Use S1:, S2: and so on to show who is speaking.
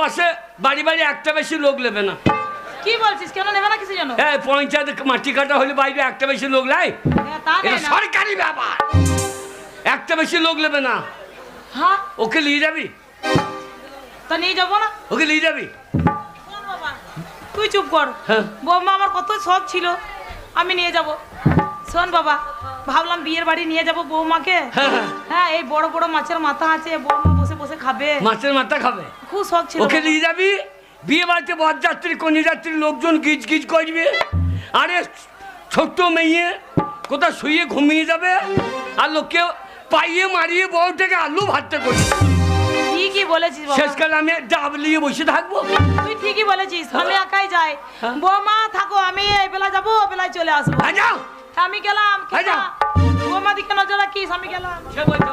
S1: পাশে বাড়ি বাড়ি একটা বেশি লোক নেবে না।
S2: কি বলছিস? কেন নেবে না কিছু জানো?
S1: হ্যাঁ, পঞ্চায়েত মাটি কাটা হলে বাইরে একটা বেশি লোক লাই, এটা সরকারি ব্যাপার। একটা বেশি লোক নেবে না।
S2: হ্যাঁ,
S1: ওকে নিয়ে যাবি?
S2: তা নিয়ে যাবো না।
S1: ওকে নিয়ে যাবি?
S2: তুই চুপ কর।
S1: হ্যাঁ।
S2: বৌমা আমার কত শখ ছিল, আমি নিয়ে যাব। শোন বাবা, ভাবলাম বিয়ের বাড়ি নিয়ে যাব বৌমাকে। হ্যাঁ, এই বড় বড় মাছের মাথা আছে, বৌমা বসে বসে খাবে।
S1: মাছের মাথা খাবে?
S2: খুব শখ ছিল।
S1: ওকে নিয়ে যাবি? বিয়ে বাড়িতে বরযাত্রী কন্যাযাত্রী লোকজন গিজ গিজ করবে, আরে ছোট্ট মেয়ে কোথাও শুয়ে ঘুমিয়ে যাবে, আর লোককে পাইয়ে মারিয়ে বউটাকে আলু ভাতটা করবে।
S2: ঠিকই বলেছিস বাবা।
S1: শেষকালে আমি ডাবলিয়ে বসে থাকবো?
S2: তুই ঠিকই বলেছিস, আমি একাই যাই। বৌমা থাকো, আমি এই বেলা যাবো, ও বেলায় চলে আসবো।
S1: যাও।
S2: আমি গেলাম।
S1: যাও।
S2: বৌমা দিকে নজর রাখিস, আমি গেলাম।
S1: সে বলতে